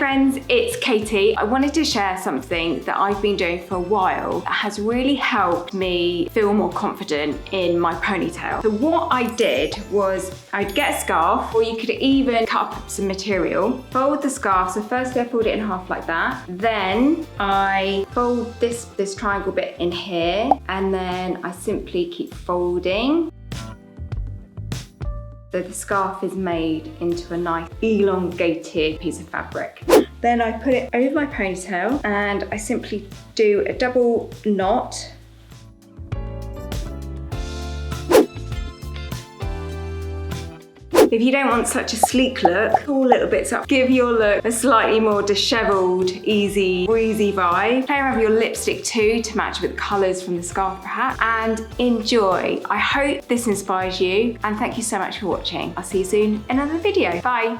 friends, it's Katie. I wanted to share something that I've been doing for a while that has really helped me feel more confident in my ponytail. So what I did was I'd get a scarf, or you could even cut up some material, fold the scarf. So first I fold it in half like that. Then I fold this triangle bit in here, and then I simply keep folding. So the scarf is made into a nice elongated piece of fabric. Then I put it over my ponytail and I simply do a double knot. If you don't want such a sleek look, pull little bits up. Give your look a slightly more disheveled, easy, breezy vibe. Play around with your lipstick too to match with the colours from the scarf perhaps, and enjoy. I hope this inspires you, and thank you so much for watching. I'll see you soon in another video. Bye.